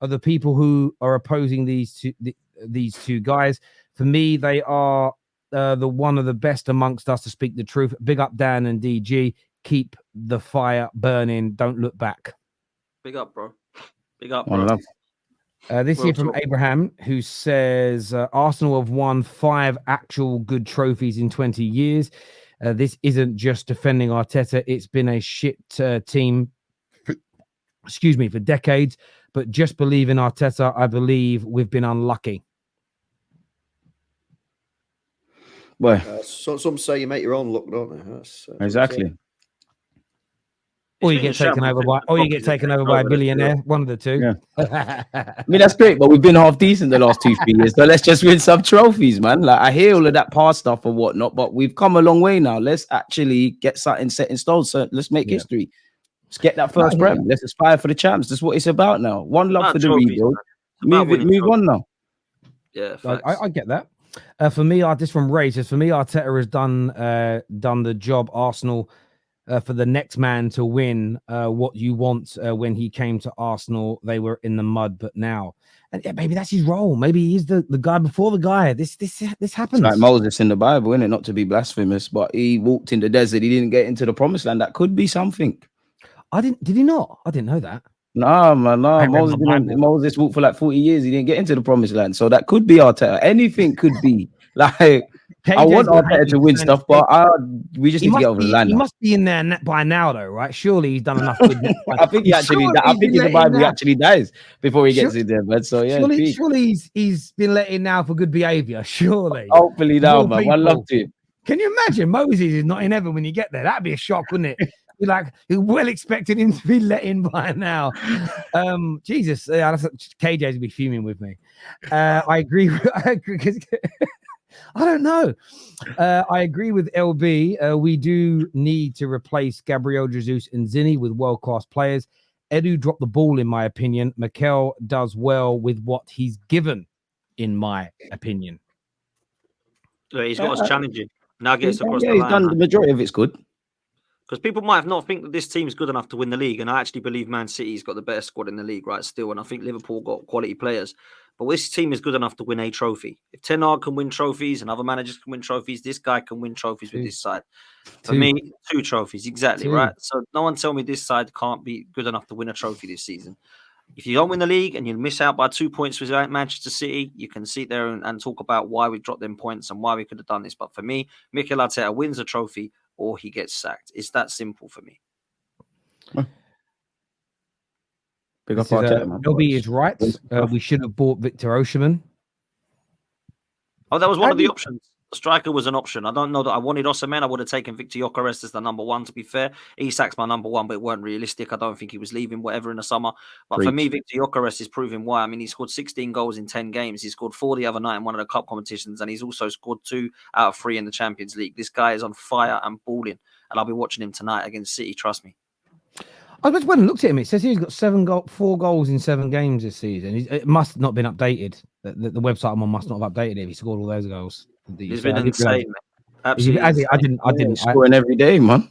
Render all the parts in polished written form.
are the people who are opposing these two guys. For me, they are the one of the best amongst us, to speak the truth. Big up Dan and DG. Keep the fire burning. Don't look back. Big up, bro. Big up, bro. This here from Abraham, who says Arsenal have won 5 actual good trophies in 20 years. This isn't just defending Arteta. It's been a shit team, for decades. But just believe in Arteta. I believe we've been unlucky. Well, some say you make your own luck, don't they? That's exactly. Or you get taken over by a billionaire. One of the two. Yeah. I mean, that's great, but we've been half decent the last 2-3 years. So let's just win some trophies, man. Like, I hear all of that past stuff and whatnot, but we've come a long way now. Let's actually get something set in stone. So let's make history. Let's get that first prem. Let's aspire for the champs. That's what it's about now. One love for the rebuild. Move on now. Yeah, I get that. For me, this from Ray says, for me, Arteta has done the job. Arsenal. For the next man to win what you want. When he came to Arsenal, they were in the mud, but now, and maybe that's his role. Maybe he's the guy before the guy. This happens. It's like Moses in the Bible, isn't it? Not to be blasphemous, but he walked in the desert. He didn't get into the promised land. That could be something. Did he not? I didn't know that. No, man, no. Moses walked for like 40 years. He didn't get into the promised land. So that could be Arteta. Anything could be. Like, I want Arteta to win stuff, but we just need to get over the line. He must be in there by now, though, right? Surely he's done enough good. I think he actually. I think in the Bible he actually dies before he gets in there, man. So yeah, surely he's been let in now for good behavior. Surely, hopefully now, man. I love to. Can you imagine Moses is not in heaven when you get there? That'd be a shock, wouldn't it? You're well expecting him to be let in by now. Jesus, KJ's be fuming with me. I agree. I don't know. I agree with LB. We do need to replace Gabriel Jesus and Zinni with world-class players. Edu dropped the ball, in my opinion. Mikel does well with what he's given, in my opinion. He's got us challenging. Now gets across the line. He's done the majority of it's good. Because people might have not think that this team's good enough to win the league, and I actually believe Man City's got the better squad in the league, right? Still, and I think Liverpool got quality players. But this team is good enough to win a trophy. If Ten Hag can win trophies and other managers can win trophies, this guy can win trophies with this side. For me, 2 trophies, exactly, right? So no one tell me this side can't be good enough to win a trophy this season. If you don't win the league and you miss out by 2 points with Manchester City, you can sit there and talk about why we dropped them points and why we could have done this. But for me, Mikel Arteta wins a trophy or he gets sacked. It's that simple for me. Big up Arteta. LB is right. We should have bought Victor Osimhen. Oh, that was one of the options. Striker was an option. I don't know that I wanted Osimhen. I would have taken Victor Gyokeres as the number 1, to be fair. Isak's my number 1, but it weren't realistic. I don't think he was leaving whatever in the summer. But for me, Victor Gyokeres is proving why. I mean, he scored 16 goals in 10 games. He scored 4 the other night in one of the cup competitions, and he's also scored 2 out of 3 in the Champions League. This guy is on fire and balling, and I'll be watching him tonight against City. Trust me. I just went and looked at him. It says he's got 4 goals in 7 games this season. It must not have been updated. The website I'm on must not have updated it. He scored all those goals. He's been insane, man. Absolutely. I didn't. Scoring every day, man.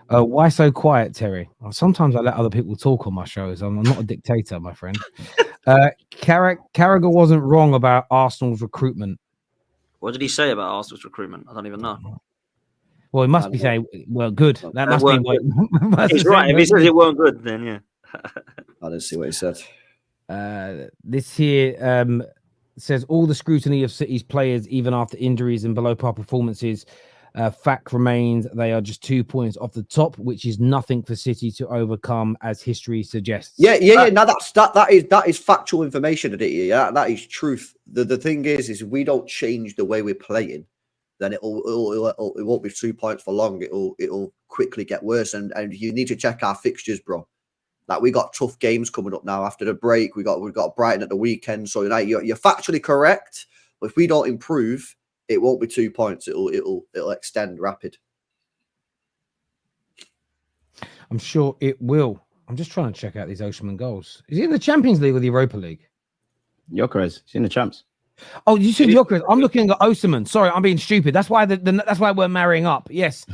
Why so quiet, Terry? Well, sometimes I let other people talk on my shows. I'm not a dictator, my friend. Carragher wasn't wrong about Arsenal's recruitment. What did he say about Arsenal's recruitment? I don't even know. Well, he must be saying, well, good. That must be what he's right. If he says it weren't good, then yeah. I didn't see what he said. This here says all the scrutiny of City's players, even after injuries and below par performances, fact remains they are just 2 points off the top, which is nothing for City to overcome, as history suggests. Yeah. Now that is factual information, yeah. That is truth. The thing is we don't change the way we're playing, then it won't be 2 points for long. It'll quickly get worse, and you need to check our fixtures, bro. Like, we got tough games coming up now after the break. We've got Brighton at the weekend. So you're factually correct. But if we don't improve, it won't be 2 points. It'll extend rapid. I'm sure it will. I'm just trying to check out these Osimhen goals. Is he in the Champions League or the Europa League? Gyökeres. He's in the champs. Oh, you said Gyökeres. I'm looking at Osimhen. Sorry, I'm being stupid. That's why that's why we're marrying up. Yes.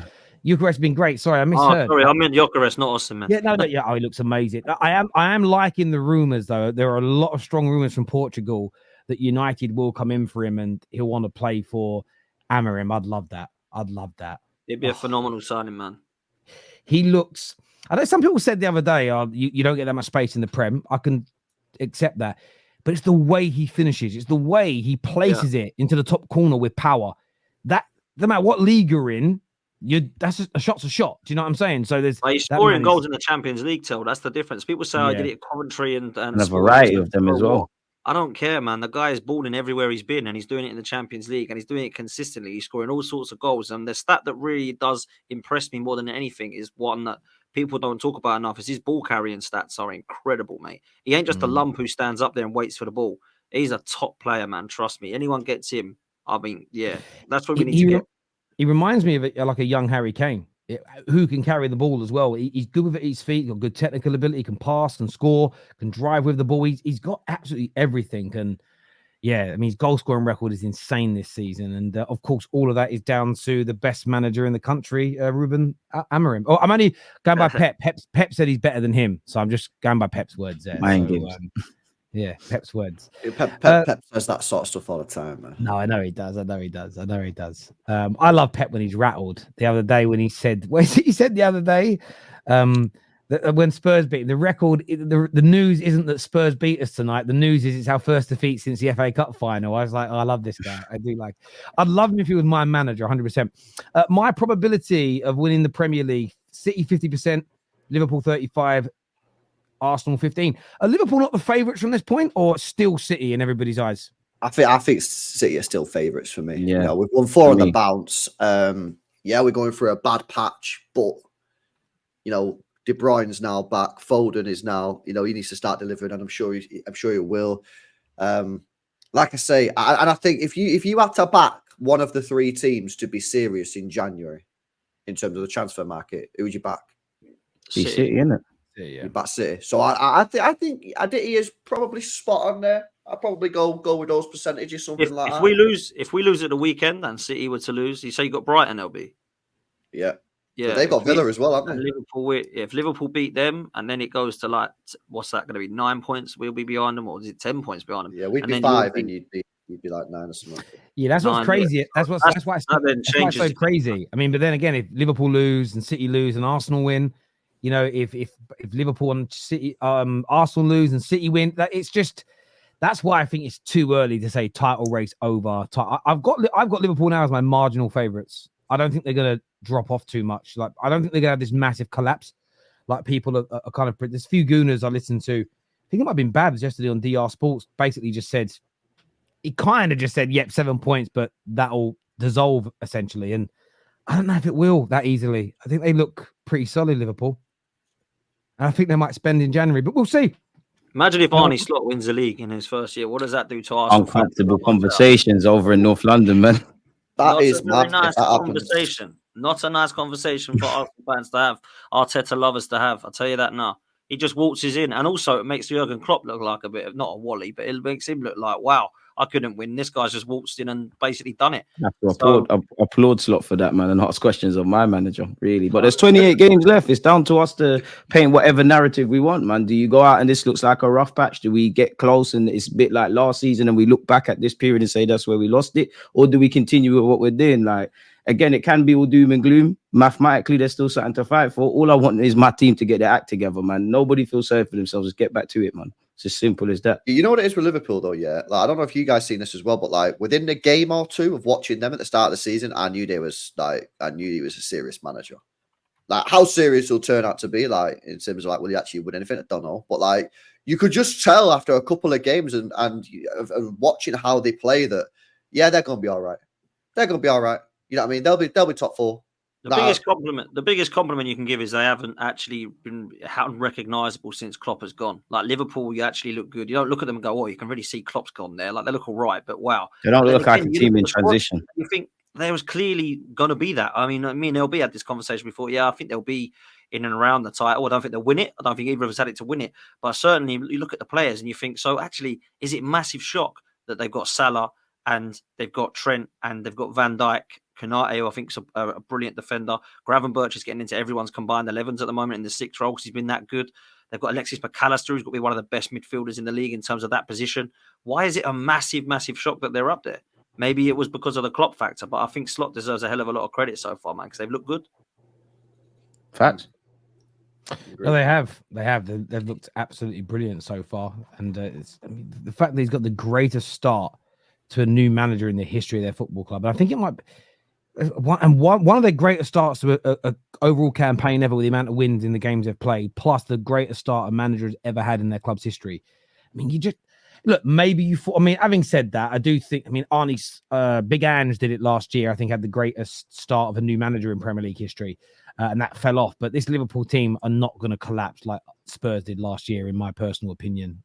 Gyökeres has been great. Sorry, I Oh, misheard. sorry, I meant Gyokeres, not Osimhen. Yeah, no, yeah. Oh, he looks amazing. I am liking the rumors though. There are a lot of strong rumors from Portugal that United will come in for him and he'll want to play for Amorim. I'd love that. It'd be a phenomenal signing, man. He looks. I know some people said the other day, you don't get that much space in the Prem. I can accept that, but it's the way he finishes. It's the way he places it into the top corner with power. That no matter what league you're in, that's just a shot's a shot. Do you know what I'm saying? So He's scoring goals in the Champions League, Till. That's the difference. People say I did it at Coventry and a variety of them as well. I don't care, man. The guy is balling everywhere he's been, and he's doing it in the Champions League, and he's doing it consistently. He's scoring all sorts of goals. And the stat that really does impress me more than anything is one that people don't talk about enough, is his ball carrying stats are incredible, mate. He ain't just a lump who stands up there and waits for the ball. He's a top player, man. Trust me. Anyone gets him, I mean, yeah, that's what we need to get. He reminds me of like a young Harry Kane, who can carry the ball as well. He's good with his feet, got good technical ability, he can pass, can score, can drive with the ball. He's got absolutely everything. And yeah, I mean, his goal scoring record is insane this season. And of course, all of that is down to the best manager in the country, Ruben Amorim. Oh, I'm only going by Pep. Pep said he's better than him. So I'm just going by Pep's words there. Yeah, Pep's words. Pep says that sort of stuff all the time, man. No, I know he does. I love Pep when he's rattled. The other day when he said, the other day, that when Spurs beat the record, the news isn't that Spurs beat us tonight. The news is it's our first defeat since the FA Cup final. I was like, I love this guy. I'd love him if he was my manager, 100%. My probability of winning the Premier League: City 50%, Liverpool 35%. Arsenal 15. Are Liverpool not the favourites from this point, or still City in everybody's eyes? I think City are still favourites for me. Yeah, you know, we've won 4 on the bounce. Yeah, we're going through a bad patch, but you know, De Bruyne's now back. Foden is now, you know, he needs to start delivering, and I'm sure he will. Like I say, I think if you had to back one of the 3 teams to be serious in January in terms of the transfer market, who would you back? City, isn't it? Yeah. Back City. So I think he is probably spot on there. I'll probably go with those percentages, something like that. If we lose at the weekend and City were to lose, you say you got Brighton, LB. Yeah. But they've got Villa as well, haven't they? Liverpool, if Liverpool beat them and then it goes to like, what's that going to be? 9 points, we'll be behind them, or is it 10 points behind them? Yeah, we'd be 5 and you'd be like 9 or something. Yeah, that's what's crazy. Yeah. That's why it's so crazy. I mean, but then again, if Liverpool lose and City lose and Arsenal win, you know, if Liverpool and City, Arsenal lose and City win, that's why I think it's too early to say title race over. I've got Liverpool now as my marginal favourites. I don't think they're going to drop off too much. Like, I don't think they're going to have this massive collapse. Like, people are kind of. There's a few gooners I listened to. I think it might have been Babs yesterday on DR Sports. Basically, just said he kind of just said, "Yep, 7 points," but that'll dissolve essentially. And I don't know if it will that easily. I think they look pretty solid, Liverpool. I think they might spend in January, but we'll see. Imagine if Arne Slot wins the league in his first year. What does that do to Arsenal? Uncomfortable conversations over in North London, man. That is a nice conversation. Not a nice conversation for Arsenal fans to have. Arteta lovers to have. I'll tell you that now. He just waltzes in, and also it makes Jurgen Klopp look like a bit of, not a Wally, but it makes him look like, wow, I couldn't win. This guy's just waltzed in and basically done it. Applaud Slot for that, man, and ask questions of my manager, really. But there's 28 games left. It's down to us to paint whatever narrative we want, man. Do you go out and this looks like a rough patch? Do we get close and it's a bit like last season and we look back at this period and say that's where we lost it? Or do we continue with what we're doing? Like, again, it can be all doom and gloom. Mathematically, there's still something to fight for. All I want is my team to get their act together, man. Nobody feels sorry for themselves. Just get back to it, man. It's as simple as that. You know what it is with Liverpool, though, yeah? Like, I don't know if you guys seen this as well, but like within a game or two of watching them at the start of the season, I knew he was a serious manager. Like, how serious he'll turn out to be, like, in terms of like, will he actually win anything? I don't know. But like, you could just tell after a couple of games and watching how they play that, yeah, they're gonna be all right. They're gonna be all right. You know what I mean? They'll be top 4. The biggest compliment you can give is they haven't actually been unrecognizable since Klopp has gone. Like Liverpool, you actually look good. You don't look at them and go, "Oh, you can really see Klopp's gone there." Like they look all right, but wow, they don't look like a team in transition. You think there was clearly going to be that? I mean, me and LB had this conversation before. Yeah, I think they'll be in and around the title. I don't think they'll win it. I don't think either of us had it to win it. But certainly, you look at the players and you think, so actually, is it massive shock that they've got Salah and they've got Trent and they've got Van Dijk Konate, I think, is a brilliant defender. Gravenberch is getting into everyone's combined 11s at the moment in the 6th role because he's been that good. They've got Alexis McAllister, who's got to be one of the best midfielders in the league in terms of that position. Why is it a massive, massive shock that they're up there? Maybe it was because of the Klopp factor, but I think Slot deserves a hell of a lot of credit so far, man, because they've looked good. Facts. No, they have. They've looked absolutely brilliant so far, and the fact that he's got the greatest start to a new manager in the history of their football club. And I think it might be one of their greatest starts to a overall campaign ever with the amount of wins in the games they've played, plus the greatest start a manager has ever had in their club's history. I mean, you just look, maybe having said that, I do think, Arnie's Big Ange did it last year. I think had the greatest start of a new manager in Premier League history, and that fell off. But this Liverpool team are not going to collapse like Spurs did last year, in my personal opinion.